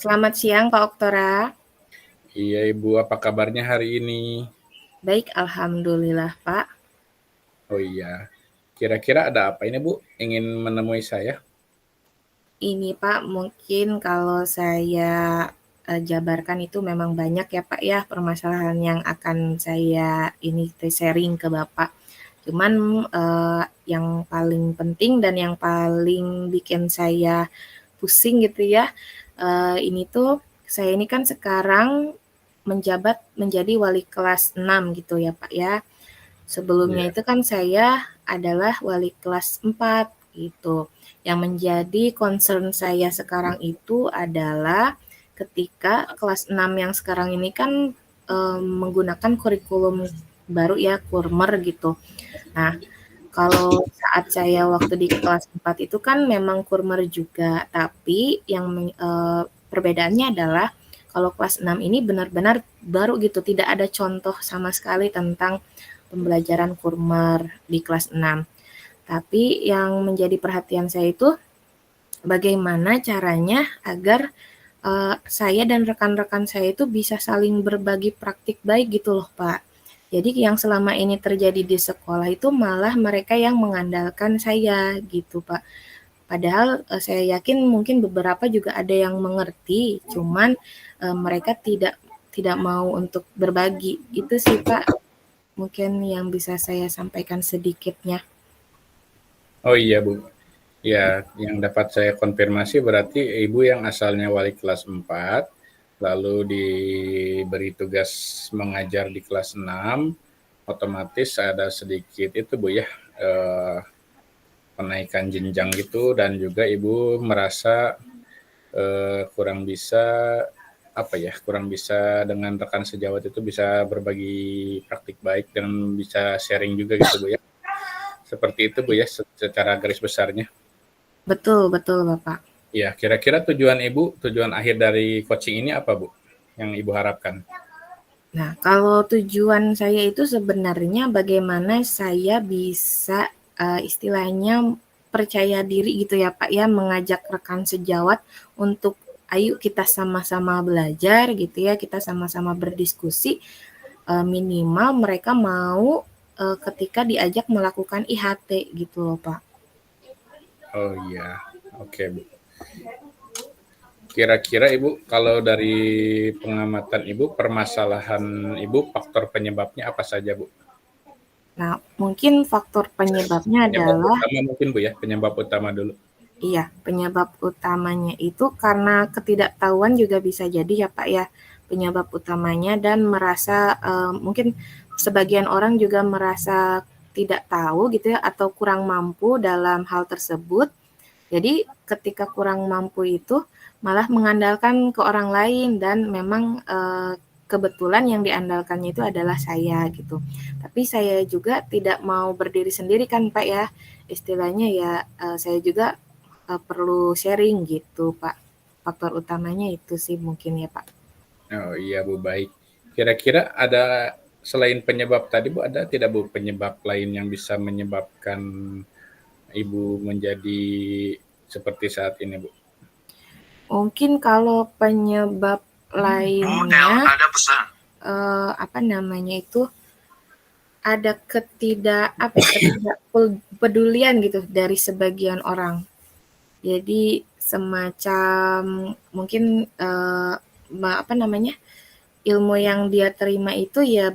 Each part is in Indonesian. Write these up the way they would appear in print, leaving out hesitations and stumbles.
Selamat siang Kak Oktora. Iya Ibu, apa kabarnya hari ini? Baik, alhamdulillah Pak. Oh iya, kira-kira ada apa ini Bu? Ingin menemui saya? Ini Pak, mungkin kalau saya jabarkan itu memang banyak ya Pak ya permasalahan yang akan saya ini sharing ke Bapak. Cuman yang paling penting dan yang paling bikin saya pusing gitu ya, ini tuh saya ini kan sekarang menjabat menjadi wali kelas 6 gitu ya Pak ya. Sebelumnya Iya. itu kan saya adalah wali kelas 4 gitu. Yang menjadi concern saya sekarang itu adalah ketika kelas 6 yang sekarang ini kan menggunakan kurikulum baru ya, Kurmer gitu. Nah, kalau saat saya waktu di kelas 4 itu kan memang Kurmer juga, tapi yang perbedaannya adalah kalau kelas 6 ini benar-benar baru gitu, tidak ada contoh sama sekali tentang pembelajaran Kurmer di kelas 6. Tapi yang menjadi perhatian saya itu bagaimana caranya agar saya dan rekan-rekan saya itu bisa saling berbagi praktik baik gitu loh Pak. Jadi yang selama ini terjadi di sekolah itu malah mereka yang mengandalkan saya gitu Pak. Padahal saya yakin mungkin beberapa juga ada yang mengerti, cuman mereka tidak mau untuk berbagi. Itu sih Pak, mungkin yang bisa saya sampaikan sedikitnya. Oh iya Bu. Ya, yang dapat saya konfirmasi berarti Ibu yang asalnya wali kelas 4, lalu diberi tugas mengajar di kelas 6, otomatis ada sedikit itu Bu ya, penaikan jenjang gitu dan juga Ibu merasa kurang bisa kurang bisa dengan rekan sejawat itu bisa berbagi praktik baik dan bisa sharing juga gitu Bu ya. Seperti itu Bu ya secara garis besarnya. Betul, betul Bapak. Ya, kira-kira tujuan akhir dari coaching ini apa Bu? Yang Ibu harapkan? Nah, kalau tujuan saya itu sebenarnya bagaimana saya bisa istilahnya percaya diri gitu ya Pak ya, mengajak rekan sejawat untuk ayo kita sama-sama belajar gitu ya, kita sama-sama berdiskusi, minimal mereka mau ketika diajak melakukan IHT gitu loh Pak. Oh iya, oke Bu. Kira-kira Ibu, kalau dari pengamatan Ibu, permasalahan Ibu, faktor penyebabnya apa saja Bu? Nah, mungkin faktor penyebabnya Penyebab adalah utama mungkin Bu ya, penyebab utama dulu. iya, penyebab utamanya itu karena ketidaktahuan juga bisa jadi ya Pak ya, penyebab utamanya dan merasa mungkin sebagian orang juga merasa tidak tahu gitu ya atau kurang mampu dalam hal tersebut. Jadi ketika kurang mampu itu malah mengandalkan ke orang lain dan memang kebetulan yang diandalkannya itu adalah saya gitu. Tapi saya juga tidak mau berdiri sendiri kan Pak ya, istilahnya ya saya juga perlu sharing gitu Pak. Faktor utamanya itu sih mungkin ya Pak. Oh iya Bu, baik. Kira-kira ada selain penyebab tadi Bu, ada tidak Bu penyebab lain yang bisa menyebabkan Ibu menjadi seperti saat ini Bu? Mungkin kalau penyebab lainnya apa namanya itu ada ketidakpedulian gitu dari sebagian orang. Jadi semacam mungkin apa namanya ilmu yang dia terima itu ya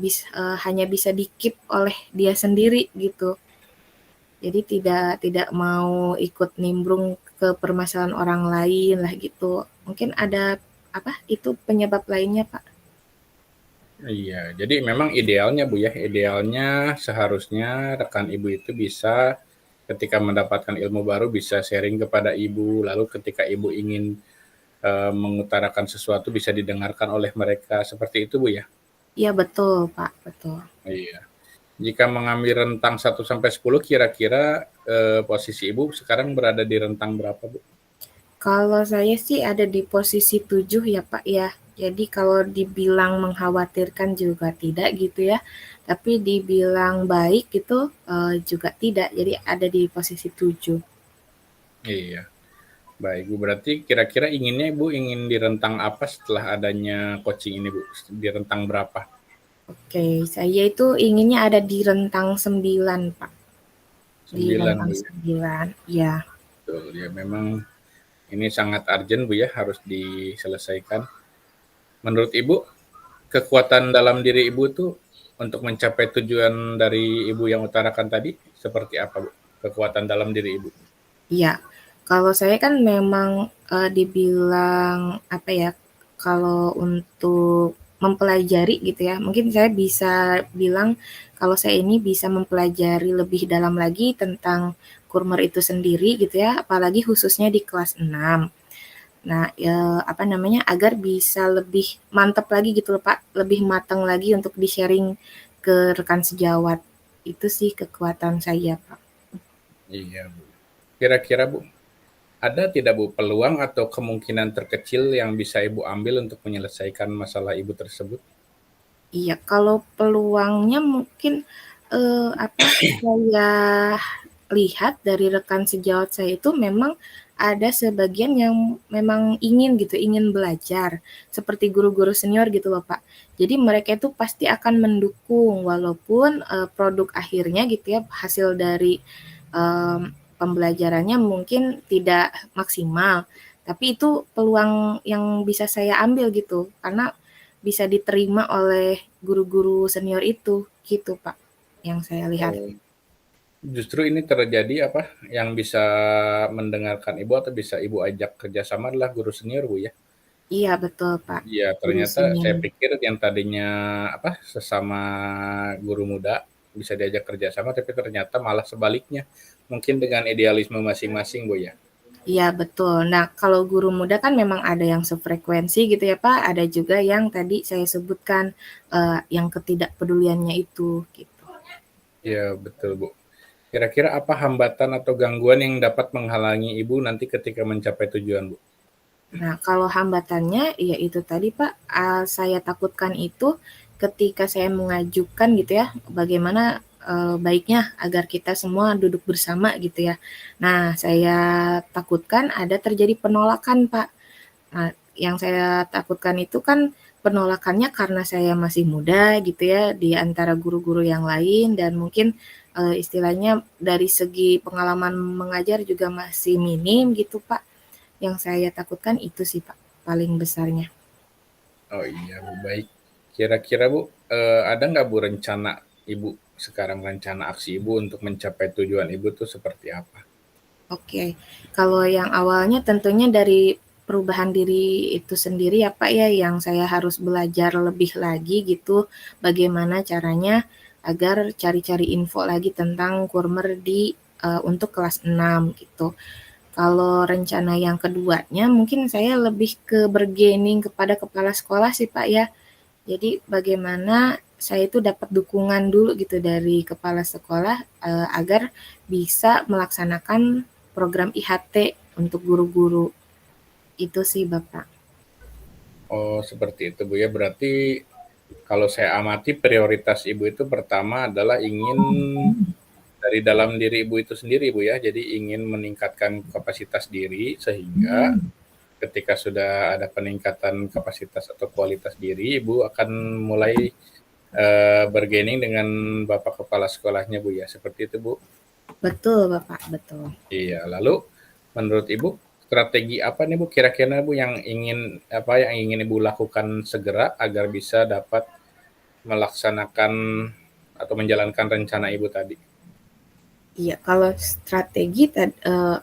hanya bisa di-keep oleh dia sendiri gitu. Jadi tidak mau ikut nimbrung ke permasalahan orang lain lah gitu. Mungkin ada apa itu penyebab lainnya Pak? Iya, jadi memang idealnya Bu ya, idealnya seharusnya rekan Ibu itu bisa ketika mendapatkan ilmu baru bisa sharing kepada Ibu, lalu ketika Ibu ingin mengutarakan sesuatu bisa didengarkan oleh mereka, seperti itu Bu ya? Iya betul Pak, betul. Iya. Jika mengambil rentang 1 sampai 10, kira-kira posisi Ibu sekarang berada di rentang berapa Bu? Kalau saya sih ada di posisi 7 ya Pak ya. Jadi kalau dibilang mengkhawatirkan juga tidak gitu ya. Tapi dibilang baik gitu juga tidak. Jadi ada di posisi 7. Iya. Baik Bu, berarti kira-kira inginnya Ibu ingin di rentang apa setelah adanya coaching ini Bu? Di rentang berapa? Oke, saya itu inginnya ada di rentang 9, Pak. Di 9 rentang Bu ya? 9, ya. Betul, ya memang ini sangat urgent Bu ya, harus diselesaikan. Menurut Ibu, kekuatan dalam diri Ibu tuh untuk mencapai tujuan dari Ibu yang utarakan tadi seperti apa Bu? Kekuatan dalam diri Ibu? Iya, kalau saya kan memang, dibilang apa ya, kalau untuk mempelajari gitu ya, mungkin saya bisa bilang kalau saya ini bisa mempelajari lebih dalam lagi tentang Kurmer itu sendiri gitu ya, apalagi khususnya di kelas 6. Nah, apa namanya, agar bisa lebih mantap lagi gitu loh Pak, lebih matang lagi untuk di-sharing ke rekan sejawat. Itu sih kekuatan saya, Pak. Iya Bu. Kira-kira Bu, ada tidak Bu peluang atau kemungkinan terkecil yang bisa Ibu ambil untuk menyelesaikan masalah Ibu tersebut? Iya, kalau peluangnya mungkin, apa, saya lihat dari rekan sejawat saya itu memang ada sebagian yang memang ingin gitu, ingin belajar, seperti guru-guru senior gitu loh, Pak. Jadi mereka itu pasti akan mendukung walaupun, produk akhirnya gitu ya, hasil dari, pembelajarannya mungkin tidak maksimal, tapi itu peluang yang bisa saya ambil gitu, karena bisa diterima oleh guru-guru senior itu, gitu Pak, yang saya lihat. Oh, justru ini terjadi apa, yang bisa mendengarkan Ibu atau bisa Ibu ajak kerjasama adalah guru senior Bu ya? Iya betul Pak, Iya, guru ternyata saya senior. pikir yang tadinya apa, sesama guru muda bisa diajak kerjasama, tapi ternyata malah sebaliknya. Mungkin dengan idealisme masing-masing Bu ya? Iya betul. Nah kalau guru muda kan memang ada yang sefrekuensi gitu ya Pak, ada juga yang tadi saya sebutkan, yang ketidakpeduliannya itu, gitu. Iya, betul Bu. Kira-kira apa hambatan atau gangguan yang dapat menghalangi Ibu nanti ketika mencapai tujuan Bu? Nah, kalau hambatannya, ya itu tadi Pak, saya takutkan itu ketika saya mengajukan gitu ya, bagaimana baiknya agar kita semua duduk bersama gitu ya. Nah, saya takutkan ada terjadi penolakan Pak. Nah, yang saya takutkan itu kan penolakannya karena saya masih muda gitu ya, di antara guru-guru yang lain dan mungkin istilahnya dari segi pengalaman mengajar juga masih minim gitu Pak. Yang saya takutkan itu sih Pak, paling besarnya. Oh iya Bu, baik. Kira-kira Bu, ada nggak Bu rencana Ibu sekarang, rencana aksi Ibu untuk mencapai tujuan Ibu tuh seperti apa? Oke, kalau yang awalnya tentunya dari perubahan diri itu sendiri ya Pak ya, yang saya harus belajar lebih lagi gitu, bagaimana caranya agar cari-cari info lagi tentang Kurmer di untuk kelas 6 gitu. Kalau rencana yang keduanya mungkin saya lebih ke bergaining kepada kepala sekolah sih Pak ya. Jadi bagaimana saya itu dapat dukungan dulu gitu dari kepala sekolah, agar bisa melaksanakan program IHT untuk guru-guru. Itu sih, Bapak. Oh seperti itu Bu ya, berarti kalau saya amati prioritas Ibu itu pertama adalah ingin dari dalam diri Ibu itu sendiri Bu ya, jadi ingin meningkatkan kapasitas diri sehingga ketika sudah ada peningkatan kapasitas atau kualitas diri, Ibu akan mulai bergaining dengan Bapak Kepala Sekolahnya Bu ya, seperti itu Bu? Betul, Bapak, betul. Iya, lalu menurut Ibu strategi apa nih Bu kira-kira Bu yang ingin Ibu lakukan segera agar bisa dapat melaksanakan atau menjalankan rencana Ibu tadi? Iya, kalau strategi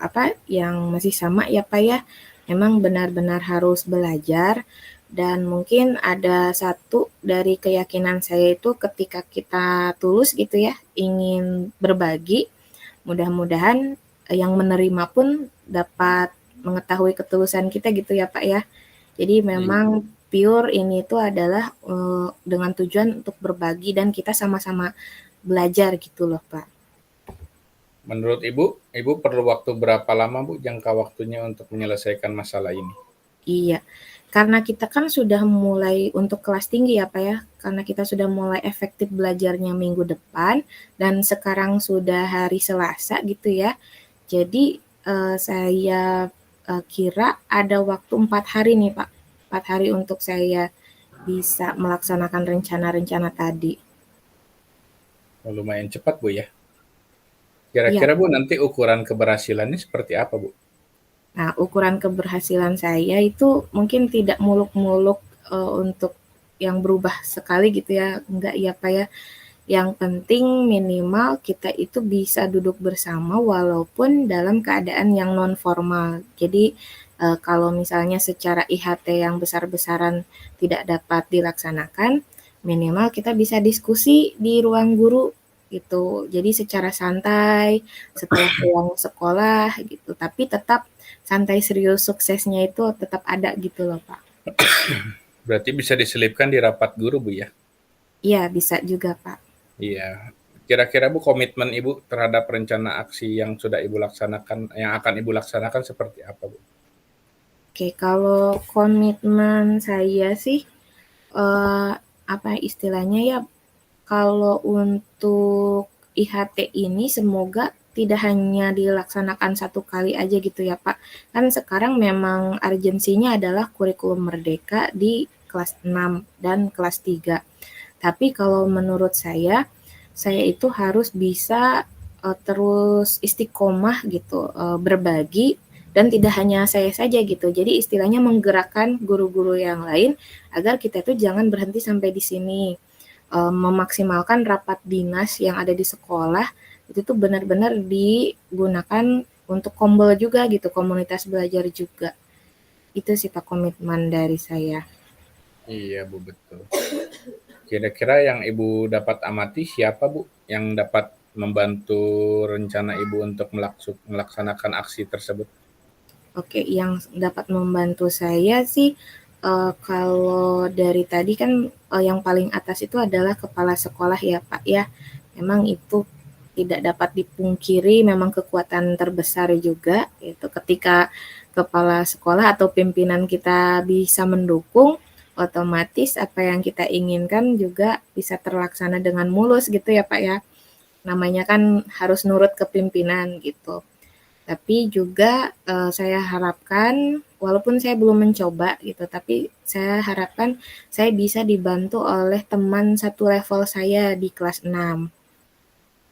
apa, yang masih sama ya, Pak, ya, memang benar-benar harus belajar dan mungkin ada satu dari keyakinan saya itu ketika kita tulus gitu ya, ingin berbagi, mudah-mudahan yang menerima pun dapat mengetahui ketulusan kita gitu ya Pak ya. Jadi memang Iya. pure ini tuh adalah dengan tujuan untuk berbagi dan kita sama-sama belajar gitu loh Pak. Menurut Ibu, Ibu perlu waktu berapa lama Bu jangka waktunya untuk menyelesaikan masalah ini? Iya, karena kita kan sudah mulai untuk kelas tinggi ya Pak ya, karena kita sudah mulai efektif belajarnya minggu depan dan sekarang sudah hari Selasa gitu ya. Jadi saya kira ada waktu 4 hari nih Pak, 4 hari untuk saya bisa melaksanakan rencana-rencana tadi. Oh, lumayan cepat Bu ya. Iya. Kira-kira Bu nanti ukuran keberhasilannya seperti apa Bu? Nah, ukuran keberhasilan saya itu mungkin tidak muluk-muluk untuk yang berubah sekali gitu ya, enggak ya Pak ya. Yang penting minimal kita itu bisa duduk bersama walaupun dalam keadaan yang non formal. Jadi kalau misalnya secara IHT yang besar-besaran tidak dapat dilaksanakan, minimal kita bisa diskusi di ruang guru gitu. Jadi secara santai setelah pulang sekolah gitu, tapi tetap santai serius suksesnya itu tetap ada gitu loh Pak. Berarti bisa diselipkan di rapat guru Bu ya? Iya bisa juga Pak. Iya. Kira-kira Bu komitmen Ibu terhadap rencana aksi yang sudah Ibu laksanakan, yang akan Ibu laksanakan seperti apa Bu? Oke, kalau komitmen saya sih apa istilahnya ya, kalau untuk IHT ini semoga tidak hanya dilaksanakan satu kali aja gitu ya Pak. Kan sekarang memang urgensinya adalah kurikulum merdeka di kelas 6 dan kelas 3. Tapi kalau menurut saya itu harus bisa terus istiqomah gitu, berbagi dan tidak hanya saya saja gitu. Jadi istilahnya menggerakkan guru-guru yang lain agar kita itu jangan berhenti sampai di sini. Memaksimalkan rapat dinas yang ada di sekolah itu tuh benar-benar digunakan untuk kombel juga gitu, komunitas belajar juga. Itu sih Pak komitmen dari saya. Iya Bu, betul. Kira-kira yang Ibu dapat amati siapa Bu yang dapat membantu rencana Ibu untuk melaksanakan aksi tersebut? Oke, yang dapat membantu saya sih kalau dari tadi kan yang paling atas itu adalah kepala sekolah ya Pak ya. Memang itu tidak dapat dipungkiri, memang kekuatan terbesar juga itu ketika kepala sekolah atau pimpinan kita bisa mendukung, otomatis apa yang kita inginkan juga bisa terlaksana dengan mulus gitu ya Pak ya. Namanya kan harus nurut ke pimpinan gitu. Tapi juga saya harapkan walaupun saya belum mencoba gitu, tapi saya harapkan saya bisa dibantu oleh teman satu level saya di kelas 6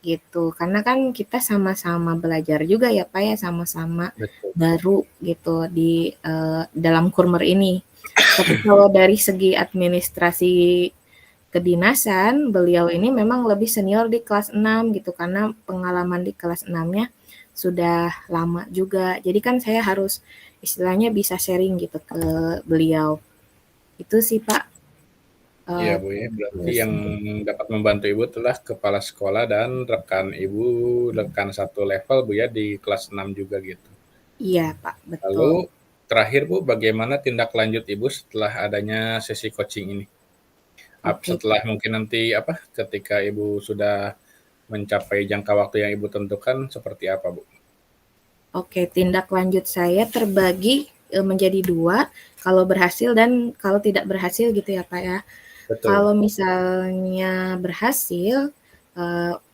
gitu. Karena kan kita sama-sama belajar juga ya Pak ya, sama-sama Betul. baru gitu di dalam kurmer ini. Tapi kalau dari segi administrasi kedinasan, beliau ini memang lebih senior di kelas 6 gitu karena pengalaman di kelas 6-nya sudah lama juga. Jadi kan saya harus istilahnya bisa sharing gitu ke beliau. Itu sih Pak. Iya Eh, Bu ya, berarti yang dapat membantu Ibu adalah kepala sekolah dan rekan Ibu, rekan satu level Bu ya di kelas 6 juga gitu. iya Pak, betul. Lalu terakhir Bu, bagaimana tindak lanjut Ibu setelah adanya sesi coaching ini? Oke. Setelah mungkin nanti ketika Ibu sudah mencapai jangka waktu yang Ibu tentukan seperti apa Bu? Oke, tindak lanjut saya terbagi menjadi dua, kalau berhasil dan kalau tidak berhasil gitu ya Pak ya. Betul. Kalau misalnya berhasil,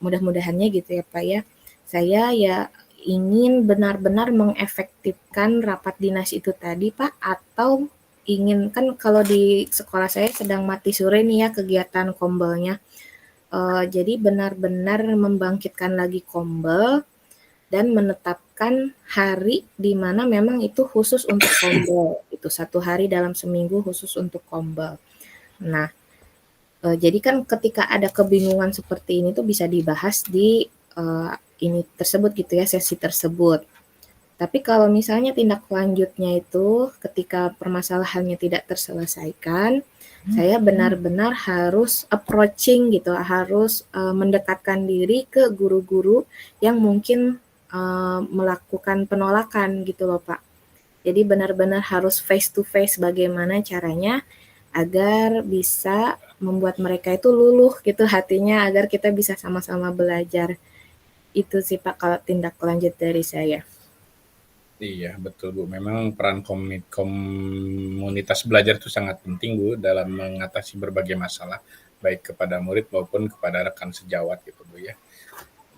mudah-mudahannya gitu ya Pak ya, saya ya ingin benar-benar mengefektifkan rapat dinas itu tadi Pak, atau ingin kan kalau di sekolah saya sedang mati suri nih ya kegiatan kombelnya. Jadi benar-benar membangkitkan lagi kombel dan menetapkan hari di mana memang itu khusus untuk kombel. Itu 1 hari dalam seminggu khusus untuk kombel. Nah, jadi kan ketika ada kebingungan seperti ini tuh bisa dibahas di ini tersebut gitu ya, sesi tersebut. Tapi kalau misalnya tindak lanjutnya itu ketika permasalahannya tidak terselesaikan, saya benar-benar harus approaching gitu, harus mendekatkan diri ke guru-guru yang mungkin melakukan penolakan gitu loh Pak. Jadi benar-benar harus face to face bagaimana caranya agar bisa membuat mereka itu luluh gitu hatinya agar kita bisa sama-sama belajar. Itu sih Pak kalau tindak lanjut dari saya. Iya, betul Bu. Memang peran komunitas belajar itu sangat penting Bu dalam mengatasi berbagai masalah, baik kepada murid maupun kepada rekan sejawat gitu Bu ya.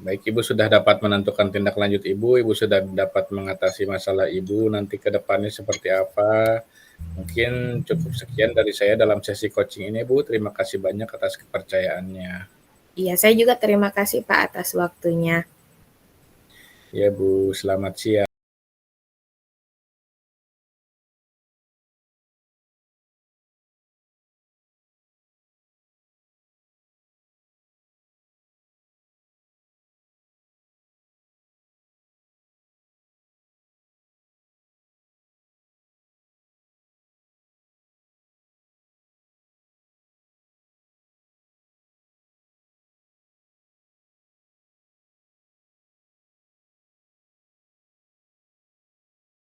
Baik, Ibu sudah dapat menentukan tindak lanjut Ibu sudah dapat mengatasi masalah Ibu nanti ke depannya seperti apa. Mungkin cukup sekian dari saya dalam sesi coaching ini, Bu. Terima kasih banyak atas kepercayaannya. Iya, saya juga terima kasih Pak atas waktunya. Ya, Bu. Selamat siang.